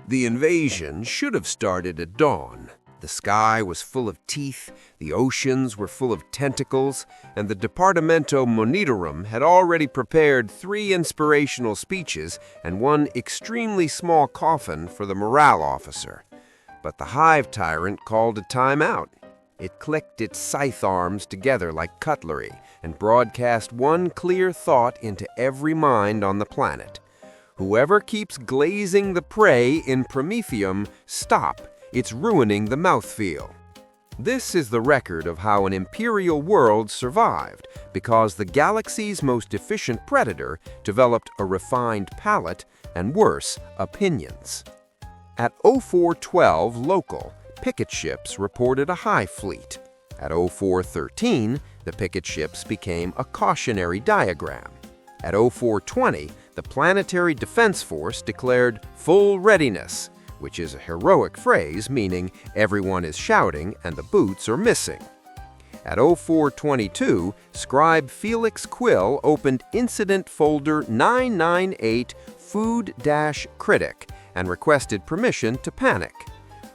The invasion should have started at dawn. The sky was full of teeth, the oceans were full of tentacles, and the Departamento Monitorum had already prepared 3 inspirational speeches and 1 extremely small coffin for the morale officer. But the Hive Tyrant called a timeout. It clicked its scythe arms together like cutlery and broadcast 1 clear thought into every mind on the planet. Whoever keeps glazing the prey in Prometheum, stop. It's ruining the mouthfeel. This is the record of how an Imperial world survived, because the galaxy's most efficient predator developed a refined palate and, worse, opinions. At 0412 local, picket ships reported a high fleet. At 0413, the picket ships became a cautionary diagram. At 0420, the Planetary Defense Force declared full readiness, which is a heroic phrase meaning everyone is shouting and the boots are missing. At 0422, Scribe Felix Quill opened Incident Folder 998 Food-Critic and requested permission to panic.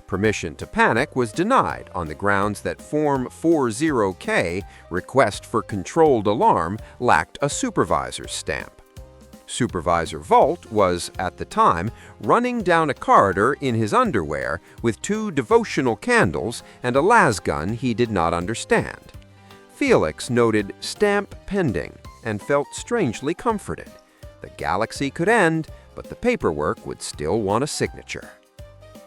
Permission to panic was denied on the grounds that Form 40K, Request for Controlled Alarm, lacked a supervisor's stamp. Supervisor Vault was, at the time, running down a corridor in his underwear with 2 devotional candles and a lasgun he did not understand. Felix noted stamp pending and felt strangely comforted. The galaxy could end, but the paperwork would still want a signature.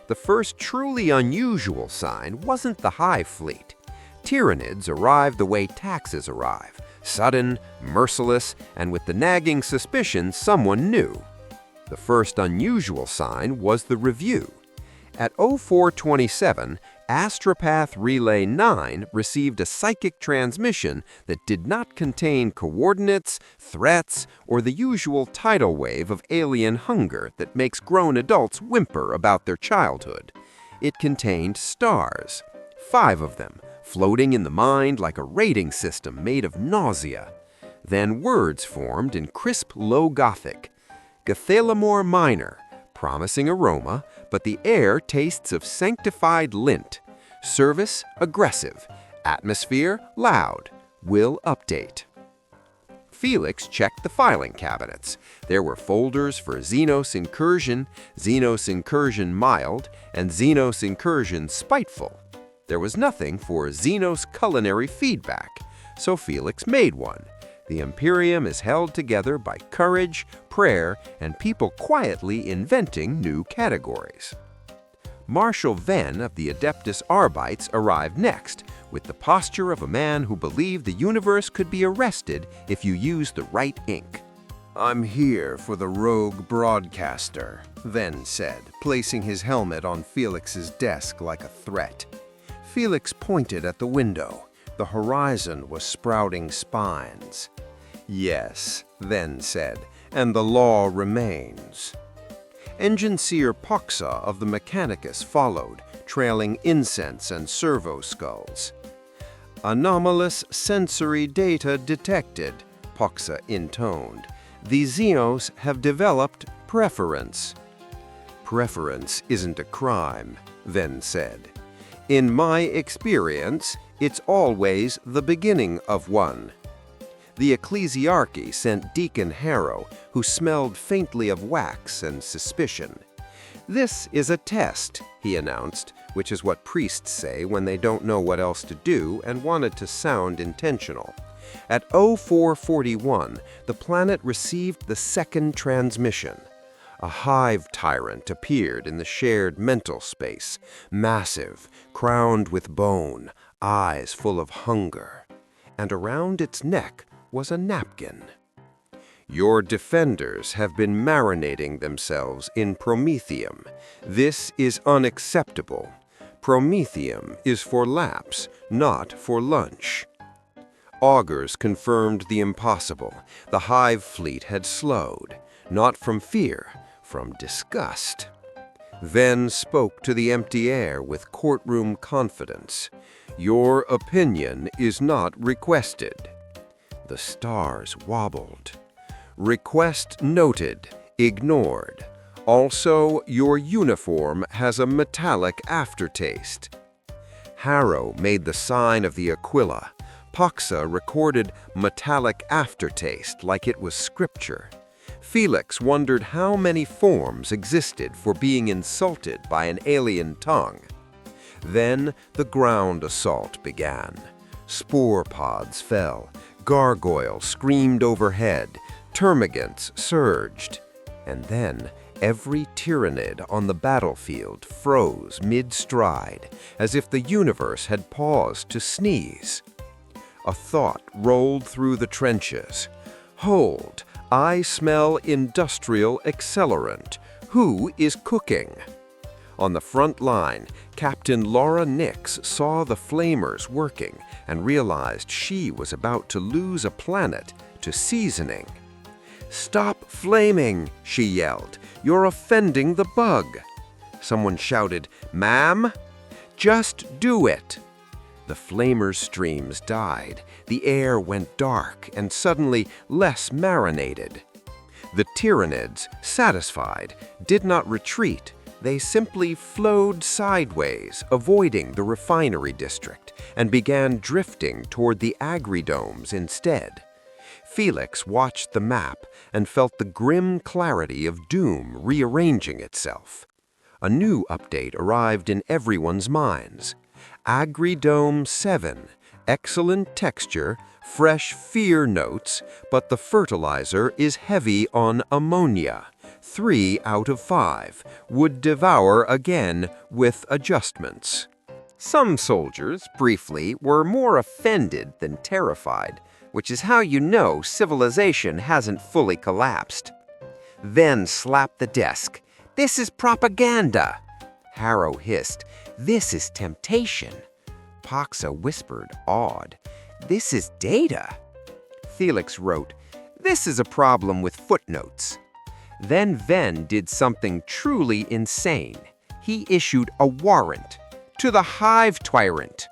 The first truly unusual sign wasn't the Hive fleet. Tyranids arrived the way taxes arrive, sudden, merciless, and with the nagging suspicion someone knew. The first unusual sign was the review. At 0427, Astropath Relay 9 received a psychic transmission that did not contain coordinates, threats, or the usual tidal wave of alien hunger that makes grown adults whimper about their childhood. It contained stars, 5 of them, floating in the mind like a rating system made of nausea. Then words formed in crisp low Gothic. Gathalamor Minor, promising aroma, but the air tastes of sanctified lint. Service, aggressive. Atmosphere, loud. Will update. Felix checked the filing cabinets. There were folders for Xenos Incursion Mild, and Xenos Incursion Spiteful. There was nothing for Xenos Culinary Feedback, so Felix made one. The Imperium is held together by courage, prayer, and people quietly inventing new categories. Marshal Venn of the Adeptus Arbites arrived next, with the posture of a man who believed the universe could be arrested if you used the right ink. "I'm here for the rogue broadcaster," Venn said, placing his helmet on Felix's desk like a threat. Felix pointed at the window. The horizon was sprouting spines. "Yes," Venn said, "and the law remains." Engineer Poxa of the Mechanicus followed, trailing incense and servo skulls. "Anomalous sensory data detected," Poxa intoned. "The Xenos have developed preference." "Preference isn't a crime," Venn said. "In my experience, it's always the beginning of one." The ecclesiarchy sent Deacon Harrow, who smelled faintly of wax and suspicion. "This is a test," he announced, which is what priests say when they don't know what else to do and wanted to sound intentional. At 0441, the planet received the second transmission. A Hive Tyrant appeared in the shared mental space, massive, crowned with bone, eyes full of hunger. And around its neck was a napkin. "Your defenders have been marinating themselves in Prometheum. This is unacceptable. Prometheum is for laps, not for lunch." Augurs confirmed the impossible. The Hive fleet had slowed, not from fear, from disgust. Venn spoke to the empty air with courtroom confidence. "Your opinion is not requested." The stars wobbled. "Request noted, ignored. Also, your uniform has a metallic aftertaste. Harrow made the sign of the Aquila. Poxa recorded metallic aftertaste like it was scripture. Felix wondered how many forms existed for being insulted by an alien tongue. Then the ground assault began. Spore pods fell, gargoyles screamed overhead, termagants surged. And then every Tyranid on the battlefield froze mid-stride, as if the universe had paused to sneeze. A thought rolled through the trenches. Hold, I smell industrial accelerant. Who is cooking? On the front line, Captain Laura Nix saw the flamers working and realized she was about to lose a planet to seasoning. "Stop flaming," she yelled. "You're offending the bug." Someone shouted, "Ma'am?" "Just do it." The flamers' streams died. The air went dark and suddenly less marinated. The Tyranids, satisfied, did not retreat. They simply flowed sideways, avoiding the refinery district, and began drifting toward the agridomes instead. Felix watched the map and felt the grim clarity of doom rearranging itself. A new update arrived in everyone's minds. Agridome 7, excellent texture, fresh fear notes, but the fertilizer is heavy on ammonia. 3 out of 5, would devour again with adjustments. Some soldiers, briefly, were more offended than terrified, which is how you know civilization hasn't fully collapsed. Then slapped the desk. "This is propaganda!" Harrow hissed. "This is temptation." Poxa whispered, awed. "This is data." Felix wrote, "This is a problem with footnotes." Then Venn did something truly insane. He issued a warrant to the Hive Tyrant.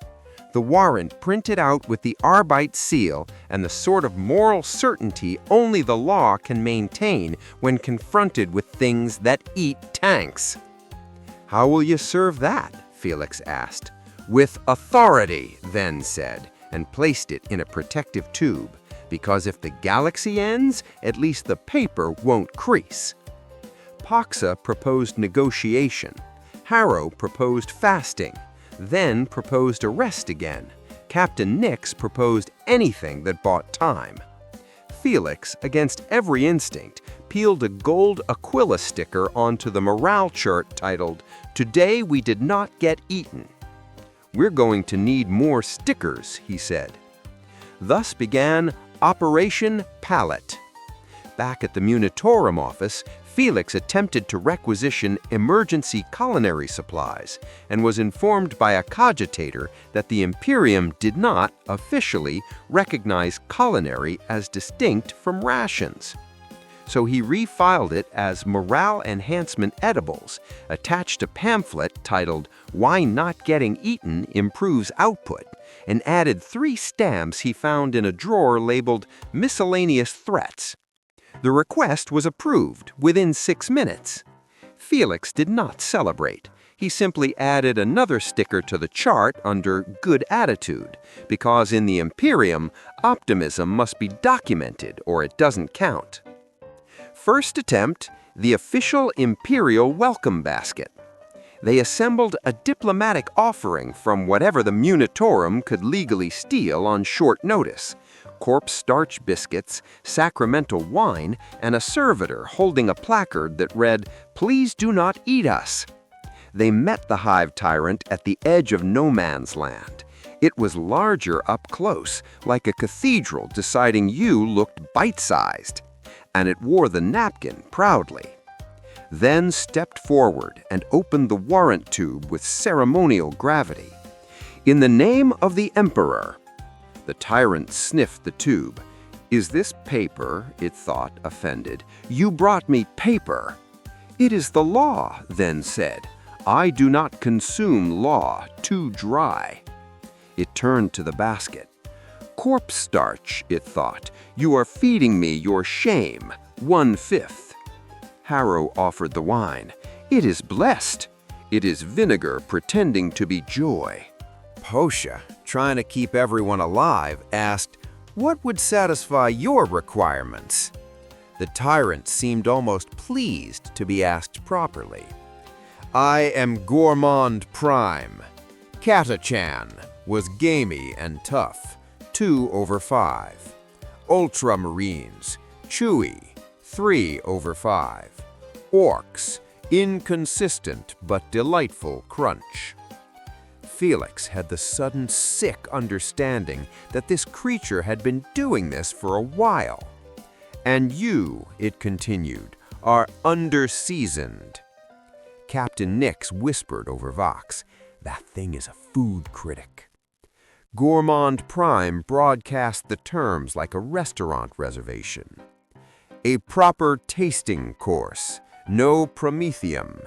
The warrant printed out with the Arbite seal and the sort of moral certainty only the law can maintain when confronted with things that eat tanks. "How will you serve that?" Felix asked. "With authority," Venn said, and placed it in a protective tube, because if the galaxy ends, at least the paper won't crease. Poxa proposed negotiation. Harrow proposed fasting, then proposed arrest again. Captain Nix proposed anything that bought time. Felix, against every instinct, peeled a gold Aquila sticker onto the morale chart titled, "Today we did not get eaten." "We're going to need more stickers," he said. Thus began Operation Pallet. Back at the Munitorum office, Felix attempted to requisition emergency culinary supplies and was informed by a cogitator that the Imperium did not officially recognize culinary as distinct from rations. So he refiled it as morale enhancement edibles, attached a pamphlet titled "Why Not Getting Eaten Improves Output," and added 3 stamps he found in a drawer labeled "Miscellaneous Threats." The request was approved within 6 minutes. Felix did not celebrate. He simply added another sticker to the chart under Good Attitude, because in the Imperium, optimism must be documented or it doesn't count. First attempt, the official Imperial welcome basket. They assembled a diplomatic offering from whatever the Munitorum could legally steal on short notice. Corpse starch biscuits, sacramental wine, and a servitor holding a placard that read, "Please do not eat us." They met the Hive Tyrant at the edge of no man's land. It was larger up close, like a cathedral deciding you looked bite-sized. And it wore the napkin proudly. Then stepped forward and opened the warrant tube with ceremonial gravity. "In the name of the Emperor." The tyrant sniffed the tube. "Is this paper?" it thought, offended. "You brought me paper." "It is the law," then said. "I do not consume law, too dry." It turned to the basket. "Corpse starch," it thought. "You are feeding me your shame, 1/5. Harrow offered the wine. "It is blessed. It is vinegar pretending to be joy." Posha, trying to keep everyone alive, asked, "What would satisfy your requirements?" The tyrant seemed almost pleased to be asked properly. "I am Gourmand Prime. Catachan was gamey and tough, 2/5. Ultramarines, chewy, 3/5. Orcs, inconsistent but delightful crunch." Felix had the sudden sick understanding that this creature had been doing this for a while. "And you," it continued, "are under-seasoned." Captain Nix whispered over Vox, "That thing is a food critic." Gourmand Prime broadcast the terms like a restaurant reservation. "A proper tasting course, no promethium.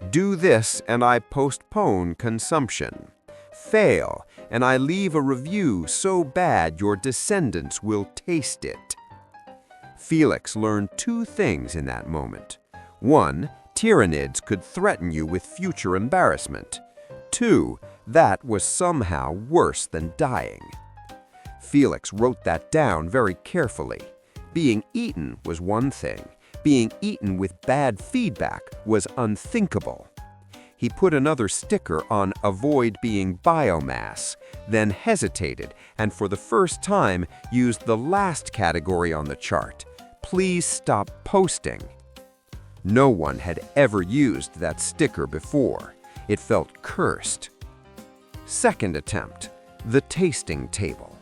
Do this and I postpone consumption. Fail, and I leave a review so bad your descendants will taste it." Felix learned two things in that moment. 1, Tyranids could threaten you with future embarrassment. 2, that was somehow worse than dying. Felix wrote that down very carefully. Being eaten was one thing. Being eaten with bad feedback was unthinkable. He put another sticker on "Avoid being biomass," then hesitated and for the first time used the last category on the chart, "Please stop posting." No one had ever used that sticker before. It felt cursed. Second attempt, the tasting table.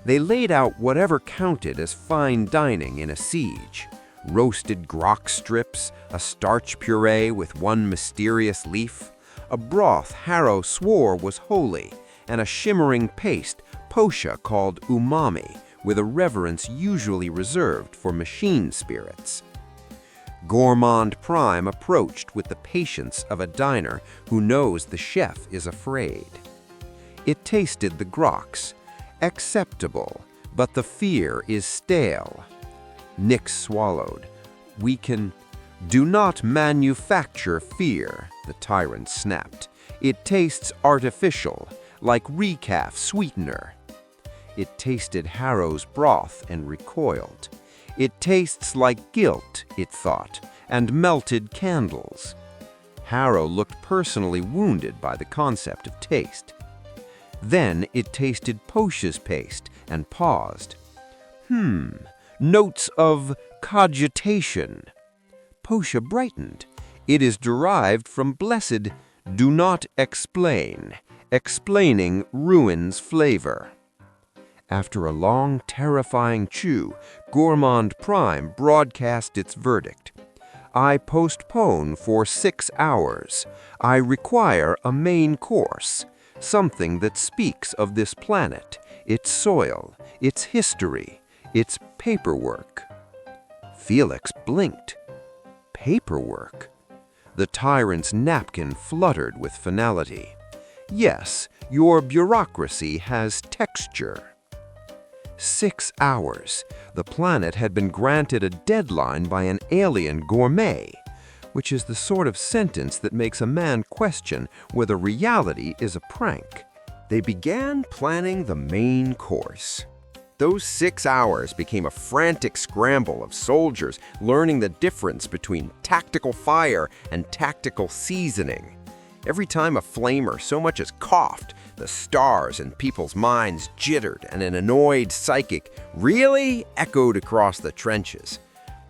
They laid out whatever counted as fine dining in a siege. Roasted grok strips, a starch puree with one mysterious leaf, a broth Harrow swore was holy, and a shimmering paste Posha called umami, with a reverence usually reserved for machine spirits. Gourmand Prime approached with the patience of a diner who knows the chef is afraid. It tasted the groks, acceptable, but the fear is stale. Nix swallowed. "Do not manufacture fear," the tyrant snapped. "It tastes artificial, like recaf sweetener." It tasted Harrow's broth and recoiled. "It tastes like guilt," it thought, "and melted candles." Harrow looked personally wounded by the concept of taste. Then it tasted Posha's paste and paused. Notes of cogitation." Posha brightened. "It is derived from blessed do not explain. Explaining ruins flavor." After a long, terrifying chew, Gourmand Prime broadcast its verdict. "I postpone for 6 hours. I require a main course, something that speaks of this planet, its soil, its history, its paperwork." Felix blinked. Paperwork? The tyrant's napkin fluttered with finality. "Yes, your bureaucracy has texture." 6 hours. The planet had been granted a deadline by an alien gourmet, which is the sort of sentence that makes a man question whether reality is a prank. They began planning the main course. Those 6 hours became a frantic scramble of soldiers learning the difference between tactical fire and tactical seasoning. Every time a flamer so much as coughed, the stars in people's minds jittered and an annoyed psychic "Really?" echoed across the trenches.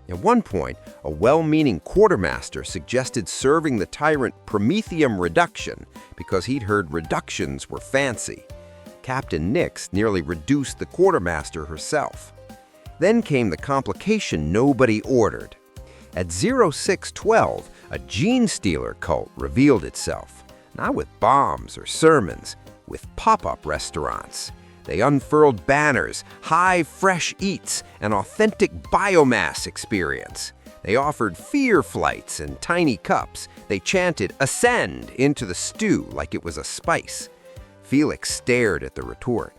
At one point, a well-meaning quartermaster suggested serving the tyrant promethium reduction because he'd heard reductions were fancy. Captain Nix nearly reduced the quartermaster herself. Then came the complication nobody ordered. At 0612, a gene stealer cult revealed itself, not with bombs or sermons, with pop-up restaurants. They unfurled banners, high fresh eats, an authentic biomass experience. They offered fear flights and tiny cups. They chanted "Ascend" into the stew like it was a spice. Felix stared at the retort.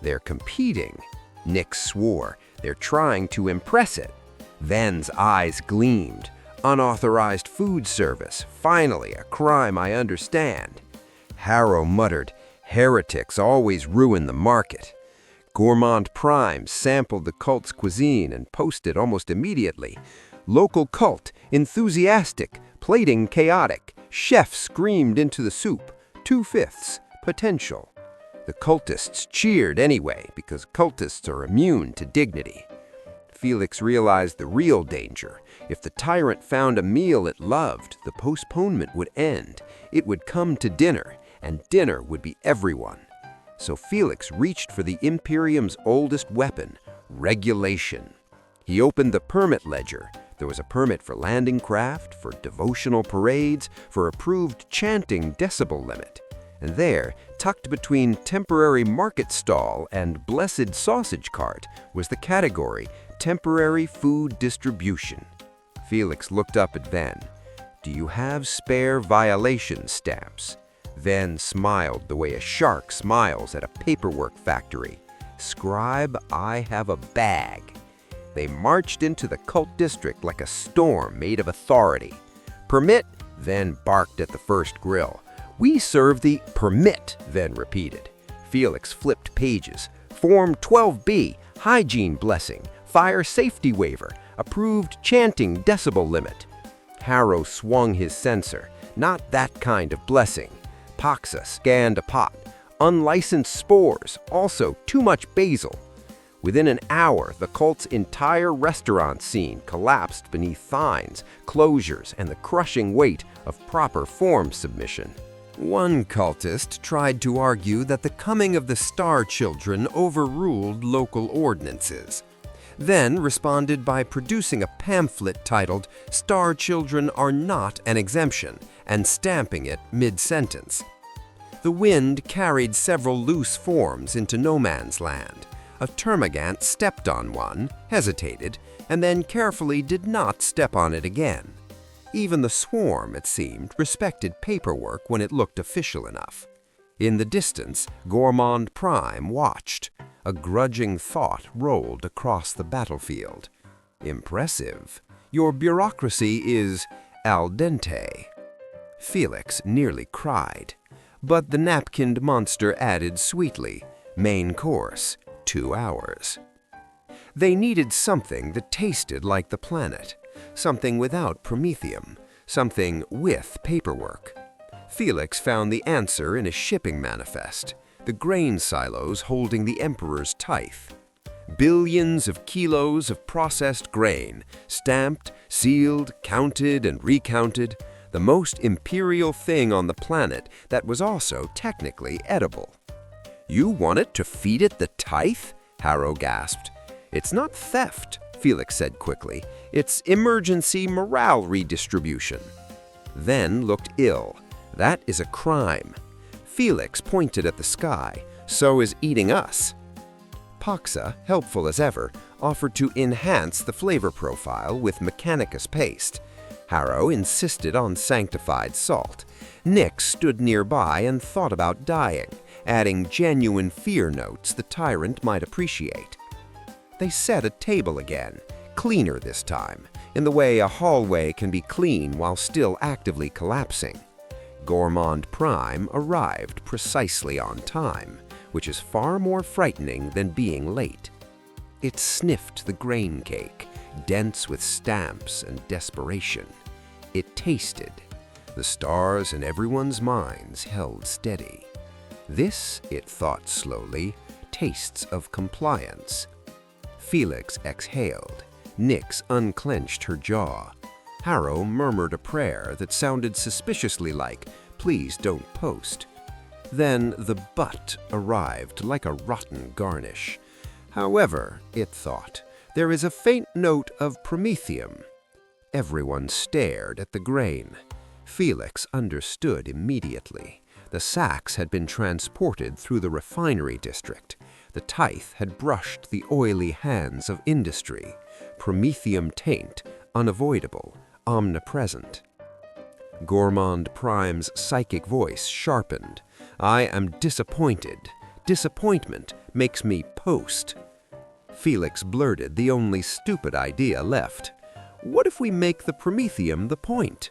"They're competing." Nix swore. "They're trying to impress it." Ven's eyes gleamed. Unauthorized food service, finally a crime I understand. Harrow muttered, heretics always ruin the market. Gourmand Prime sampled the cult's cuisine and posted almost immediately. Local cult, enthusiastic, plating chaotic, chef screamed into the soup, 2/5, potential. The cultists cheered anyway, because cultists are immune to dignity. Felix realized the real danger. If the tyrant found a meal it loved, the postponement would end. It would come to dinner, and dinner would be everyone. So Felix reached for the Imperium's oldest weapon, regulation. He opened the permit ledger. There was a permit for landing craft, for devotional parades, for approved chanting decibel limit. And there, tucked between temporary market stall and blessed sausage cart, was the category temporary food distribution. Felix looked up at Van. Do you have spare violation stamps? Van smiled the way a shark smiles at a paperwork factory. Scribe, I have a bag. They marched into the cult district like a storm made of authority. Permit? Van barked at the first grill. We serve the permit, Van repeated. Felix flipped pages. Form 12B, hygiene blessing, fire safety waiver, approved chanting decibel limit. Harrow swung his sensor. Not that kind of blessing. Paxa scanned a pot. Unlicensed spores, also too much basil. Within an hour, the cult's entire restaurant scene collapsed beneath fines, closures, and the crushing weight of proper form submission. One cultist tried to argue that the coming of the Star Children overruled local ordinances, then responded by producing a pamphlet titled "Star Children Are Not an Exemption" and stamping it mid-sentence. The wind carried several loose forms into no man's land. A termagant stepped on one, hesitated, and then carefully did not step on it again. Even the swarm, it seemed, respected paperwork when it looked official enough. In the distance, Gourmand Prime watched. A grudging thought rolled across the battlefield. Impressive. Your bureaucracy is al dente. Felix nearly cried. But the napkined monster added sweetly, main course, 2 hours. They needed something that tasted like the planet. Something without promethium, something with paperwork. Felix found the answer in a shipping manifest, the grain silos holding the Emperor's tithe. Billions of kilos of processed grain, stamped, sealed, counted, and recounted, the most imperial thing on the planet that was also technically edible. You wanted to feed it the tithe? Harrow gasped. It's not theft, Felix said quickly. It's emergency morale redistribution. Then looked ill. That is a crime. Felix pointed at the sky. So is eating us. Paxa, helpful as ever, offered to enhance the flavor profile with Mechanicus paste. Harrow insisted on sanctified salt. Nick stood nearby and thought about dying, adding genuine fear notes the tyrant might appreciate. They set a table again, cleaner this time, in the way a hallway can be clean while still actively collapsing. Gourmand Prime arrived precisely on time, which is far more frightening than being late. It sniffed the grain cake, dense with stamps and desperation. It tasted. The stars in everyone's minds held steady. This, it thought slowly, tastes of compliance. Felix exhaled. Nyx unclenched her jaw. Harrow murmured a prayer that sounded suspiciously like, "Please don't post." Then the butt arrived like a rotten garnish. However, it thought, there is a faint note of promethium. Everyone stared at the grain. Felix understood immediately. The sacks had been transported through the refinery district. The tithe had brushed the oily hands of industry. Promethium taint, unavoidable, omnipresent. Gourmand Prime's psychic voice sharpened. I am disappointed. Disappointment makes me post. Felix blurted the only stupid idea left. What if we make the promethium the point?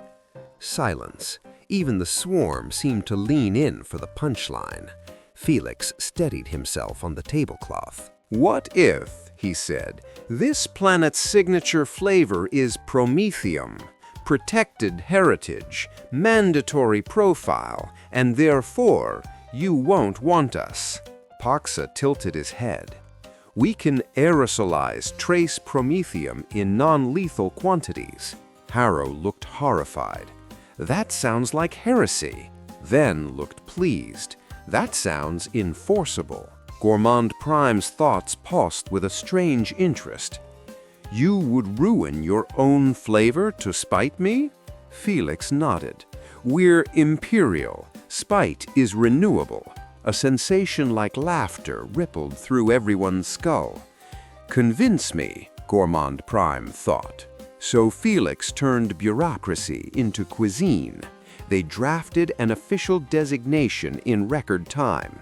Silence. Even the swarm seemed to lean in for the punchline. Felix steadied himself on the tablecloth. "What if," he said, "this planet's signature flavor is promethium, protected heritage, mandatory profile, and therefore you won't want us?" Poxa tilted his head. "We can aerosolize trace promethium in non-lethal quantities." Harrow looked horrified. "That sounds like heresy." Then looked pleased. "That sounds enforceable." Gourmand Prime's thoughts pulsed with a strange interest. "You would ruin your own flavor to spite me?" Felix nodded. "We're Imperial. Spite is renewable." A sensation like laughter rippled through everyone's skull. "Convince me," Gourmand Prime thought. So Felix turned bureaucracy into cuisine. They drafted an official designation in record time.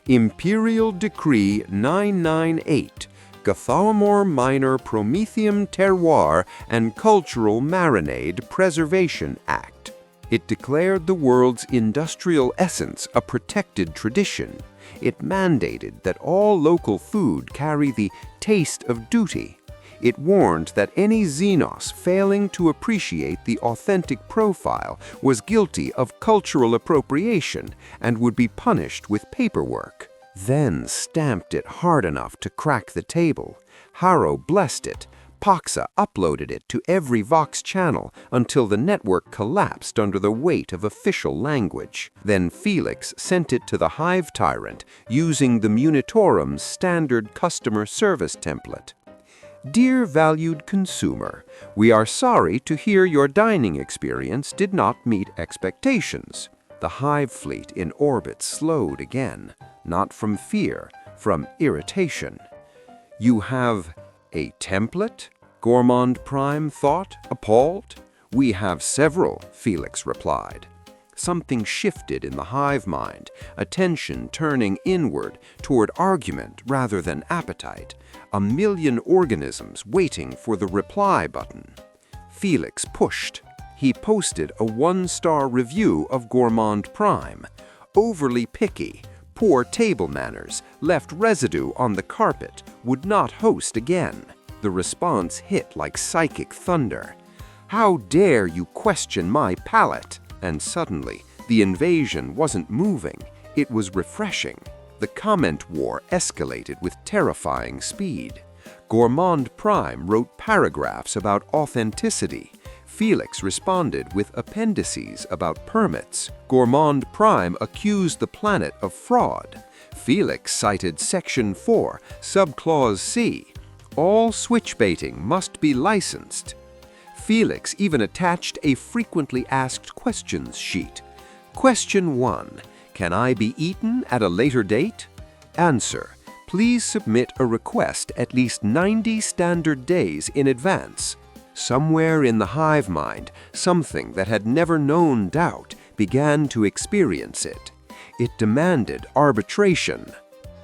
Imperial Decree 998, Gathalamor Minor Promethium Terroir and Cultural Marinade Preservation Act. It declared the world's industrial essence a protected tradition. It mandated that all local food carry the taste of duty. It warned that any Xenos failing to appreciate the authentic profile was guilty of cultural appropriation and would be punished with paperwork. Then stamped it hard enough to crack the table. Harrow blessed it. Poxa uploaded it to every Vox channel until the network collapsed under the weight of official language. Then Felix sent it to the Hive Tyrant using the Munitorum's standard customer service template. "Dear valued consumer, we are sorry to hear your dining experience did not meet expectations." The Hive fleet in orbit slowed again, not from fear, from irritation. "You have a template?" Gourmand Prime thought, appalled. "We have several," Felix replied. Something shifted in the Hive mind, attention turning inward toward argument rather than appetite. A million organisms waiting for the reply button. Felix pushed. He posted a 1-star review of Gourmand Prime. Overly picky, poor table manners, left residue on the carpet, would not host again. The response hit like psychic thunder. "How dare you question my palate?" And suddenly, the invasion wasn't moving, it was refreshing. The comment war escalated with terrifying speed. Gourmand Prime wrote paragraphs about authenticity. Felix responded with appendices about permits. Gourmand Prime accused the planet of fraud. Felix cited Section 4, Subclause C. All switchbaiting must be licensed. Felix even attached a frequently asked questions sheet. Question 1. Can I be eaten at a later date? Answer. Please submit a request at least 90 standard days in advance. Somewhere in the Hive mind, something that had never known doubt began to experience it. It demanded arbitration.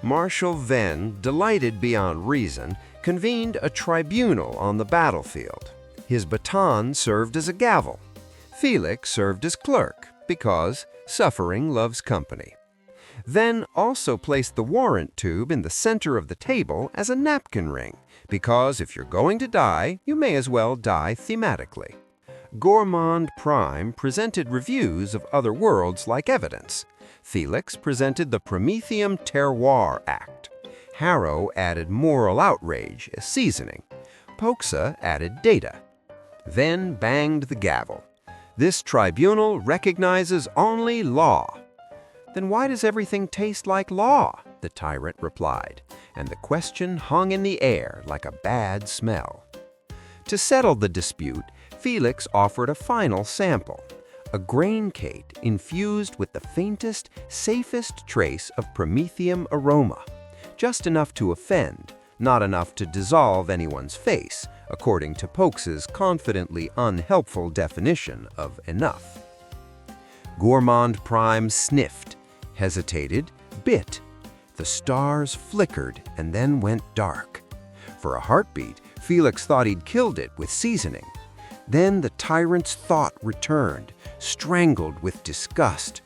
Marshal Venn, delighted beyond reason, convened a tribunal on the battlefield. His baton served as a gavel. Felix served as clerk, because suffering loves company. Then also placed the warrant tube in the center of the table as a napkin ring, because if you're going to die, you may as well die thematically. Gourmand Prime presented reviews of other worlds like evidence. Felix presented the Promethium Terroir Act. Harrow added moral outrage as seasoning. Poxa added data. Then banged the gavel. This tribunal recognizes only law. Then why does everything taste like law? The tyrant replied, and the question hung in the air like a bad smell. To settle the dispute, Felix offered a final sample, a grain cake infused with the faintest, safest trace of promethium aroma, just enough to offend, not enough to dissolve anyone's face, according to Pox's confidently unhelpful definition of enough. Gourmand Prime sniffed, hesitated, bit. The stars flickered and then went dark. For a heartbeat, Felix thought he'd killed it with seasoning. Then the tyrant's thought returned, strangled with disgust.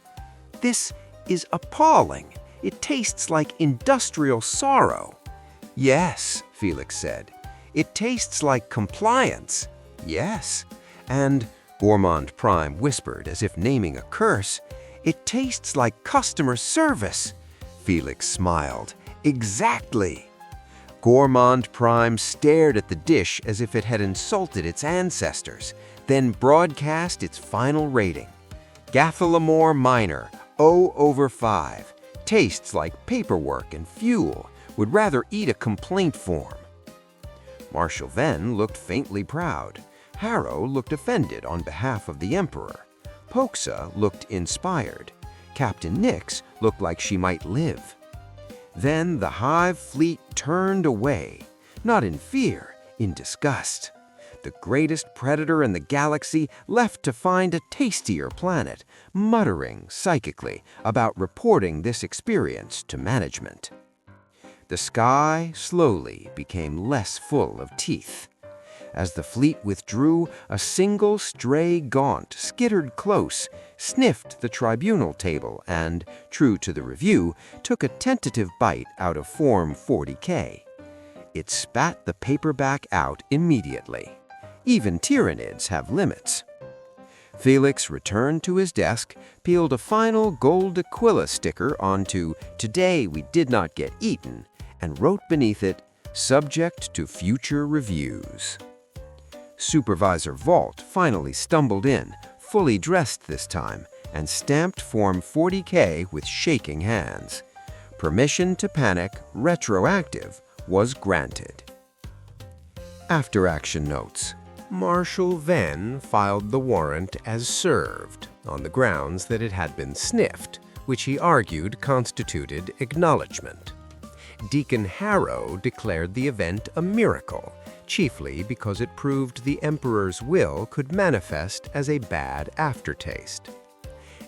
"This is appalling. It tastes like industrial sorrow." "Yes," Felix said. "It tastes like compliance." "Yes." And Gourmand Prime whispered, as if naming a curse, "It tastes like customer service." Felix smiled. "Exactly." Gourmand Prime stared at the dish as if it had insulted its ancestors, then broadcast its final rating. Gathalamor Minor, 0/5. Tastes like paperwork and fuel. Would rather eat a complaint form. Marshal Venn looked faintly proud. Harrow looked offended on behalf of the Emperor. Poxa looked inspired. Captain Nix looked like she might live. Then the Hive fleet turned away, not in fear, in disgust. The greatest predator in the galaxy left to find a tastier planet, muttering psychically about reporting this experience to management. The sky slowly became less full of teeth. As the fleet withdrew, a single stray gaunt skittered close, sniffed the tribunal table, and, true to the review, took a tentative bite out of Form 40K. It spat the paperback out immediately. Even Tyranids have limits. Felix returned to his desk, peeled a final gold Aquila sticker onto "Today we did not get eaten," and wrote beneath it, "Subject to future reviews." Supervisor Vault finally stumbled in, fully dressed this time, and stamped Form 40K with shaking hands. Permission to panic, retroactive, was granted. After-action notes. Marshal Venn filed the warrant as served, on the grounds that it had been sniffed, which he argued constituted acknowledgement. Deacon Harrow declared the event a miracle, chiefly because it proved the Emperor's will could manifest as a bad aftertaste.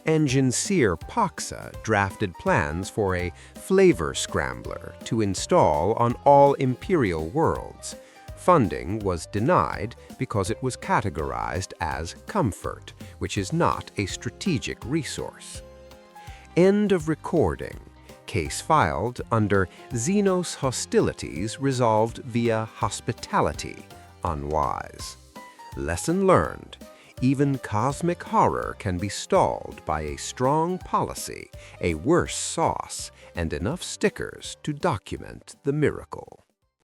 Engineer Poxa drafted plans for a flavor scrambler to install on all Imperial worlds. Funding was denied because it was categorized as comfort, which is not a strategic resource. End of recording. Case filed under Xenos hostilities resolved via hospitality, unwise. Lesson learned. Even cosmic horror can be stalled by a strong policy, a worse sauce, and enough stickers to document the miracle.